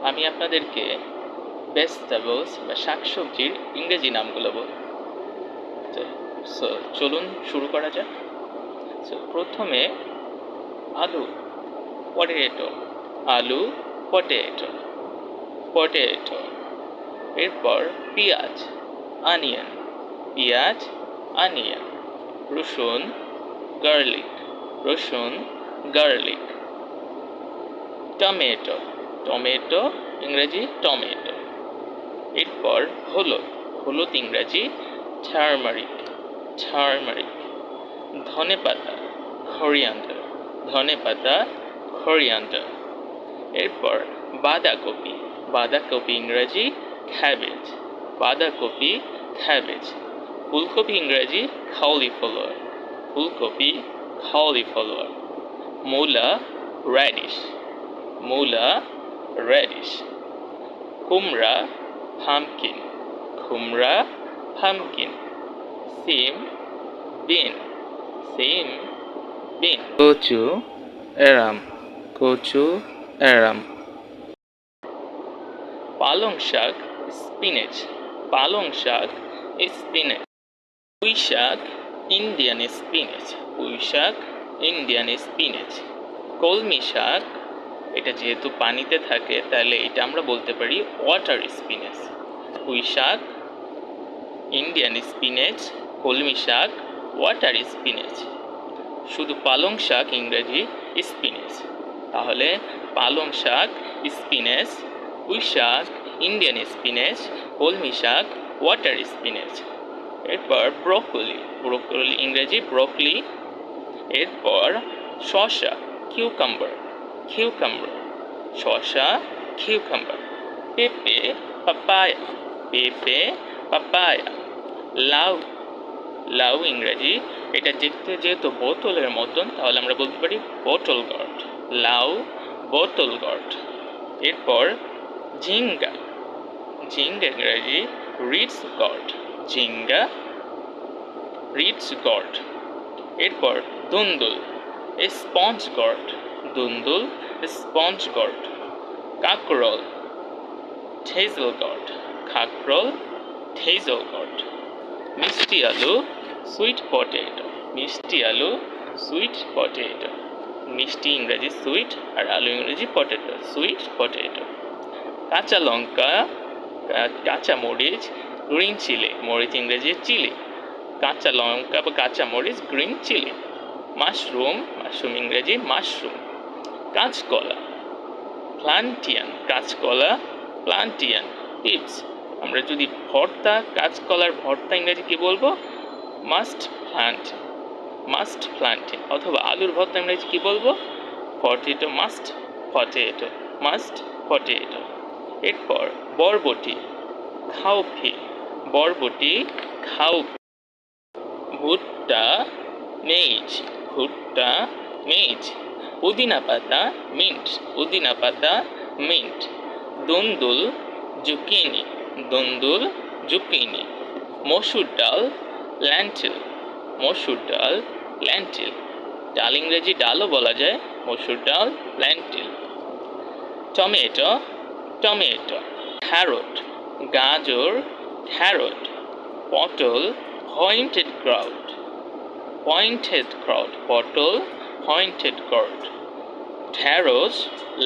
আমি আপনাদেরকে ভেজিটেবলস বা শাকসবজির ইংরেজি নামগুলো বলব। সো চলুন শুরু করা যাক। সো প্রথমে আলু, পটেটো, আলু, পটেটো, পটেটো। এরপর পেঁয়াজ, অনিয়ন, পেঁয়াজ, অনিয়ন। রসুন, গার্লিক, রসুন, গার্লিক। টমেটো, টমেটো ইংরেজি টমেটো। এরপর হলুদ, হলুদ ইংরেজি টার্মারিক, টার্মারিক। ধনেপাতা, করিয়ান্ডার, ধনেপাতা, করিয়ান্ডার। এরপর বাঁধাকপি, বাঁধাকপি ইংরেজি ক্যাবেজ, বাঁধাকপি, ক্যাবেজ। ফুলকপি ইংরেজি cauliflower, ফুলকপি, cauliflower। মূলা, রেডিশ, মূলা, রেডিশ। কুমড়া, pumpkin, কুমড়া, pumpkin। সিম, বিন, সিম, বিন। কচু, এরাম, কচু, এরাম। পালং শাক, স্পিনেচ, পালং শাক, স্পিনেচ। পুঁই শাক, ইন্ডিয়ান স্পিনেচ, পুঁই শাক, ইন্ডিয়ান স্পিনেচ। কলমি শাক, এটা যেহেতু পানিতে থাকে তাহলে এটা আমরা বলতে পারি ওয়াটার স্পিনেচ। পুঁই শাক, ইন্ডিয়ান স্পিনেচ, কলমি শাক, ওয়াটার স্পিনেচ। শুধু পালং শাক ইংরেজি স্পিনেচ। তাহলে পালং শাক, স্পিনেচ, পুঁই শাক, ইন্ডিয়ান স্পিনেচ, কলমি শাক, ওয়াটার স্পিনেচ। এরপর ব্রোকলি, ব্রোকলি ইংরেজি ব্রোকলি। এরপর শসা, কিউকাম্বার, কিউকাম্বার, শসা, কিউকাম্বার। পেঁপে, পাপায়া, পেঁপে, পাপায়া। লাউ, লাউ ইংরেজি, এটা দেখতে যেহেতু বোতলের মতন তাহলে আমরা বলতে পারি বটল গর্ড, লাউ, বটল গর্ড। এরপর ঝিঙ্গা, ঝিঙ্গা ইংরেজি রিডস গর্ড, ঝিঙ্গা, রিডস গর্ড। এরপর দুন্দুল, স্পঞ্জ গর্ড, দুন্দুল, স্পঞ্জ গর্ড। কাকরোল, হেজেল গর্ড, কাকরোল, হেজেল গর্ড। মিষ্টি আলু, সুইট পটেটো, মিষ্টি আলু, সুইট পটেটো। মিষ্টি ইংরেজি সুইট আর আলু ইংরেজি পটেটো, সুইট পটেটো। কাঁচা লঙ্কা, কাঁচা মরিচ, গ্রিন চিলি, মরিচ ইংরেজি চিলি, কাঁচা লঙ্কা বা কাঁচা মরিচ, গ্রিন চিলি। মাশরুম, মাশরুম ইংরেজি মাশরুম। কাঁচকলা, প্লান্টিয়ান, কাঁচকলা, প্লান্টিয়ান। টিপস, আমরা যদি ভর্তা, কাঁচকলার ভর্তা ইংরেজি কি বলবো? Must plant, must planting. অথবা আলুর ভর্তা ইংরেজি কি বলবো? Potato, must potato, must potato. এরপর বরবটি, খাউফি, বরবটি, খাউফি। ভুট্টা, মেজ, ভুট্টা, মেজ। পুদিনা পাতা, মিন্ট, পুদিনা পাতা, মিন্ট। দুন্দুল, জুকিনি, দুন্দুল, জুকিনি। মসুর ডাল, ল্যান্টিল, মসুর ডাল, ল্যান্টিল। ডাল ইংরেজি ডালও বলা যায়, মসুর ডাল, ল্যান্টিল। Tomato, tomato. ক্যারট, গাজর, ক্যারট। পটল, পয়েন্টেড ক্রাউট, পয়েন্টেড ক্রাউট, পটল, পয়েন্টেড ক্রাউট। ঢ্যাঁড়স,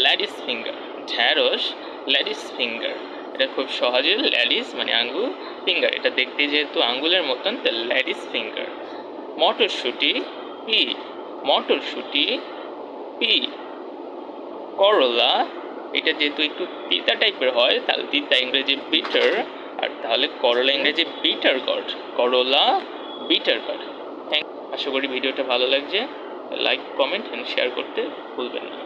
লেডিস ফিঙ্গার, ঢ্যাঁড়স, লেডিস ফিঙ্গার। এটা খুব সহজে, লেডিস মানে আঙ্গুল, ফিঙ্গার এটা দেখতে যেহেতু আঙ্গুলের মতন তাই লেডিস ফিঙ্গার। মটরশুঁটি, পি, মটরশুঁটি, পি। করলা, এটা যেহেতু একটু তিতা টাইপের হয় তাহলে তিতা ইংরেজি বিটার, আর তাহলে করলা ইংরেজি বিটার গড, করলা, বিটার গড। আশা করি ভিডিওটা ভালো লাগছে। লাইক, কমেন্ট এন্ড শেয়ার করতে ভুলবেন না।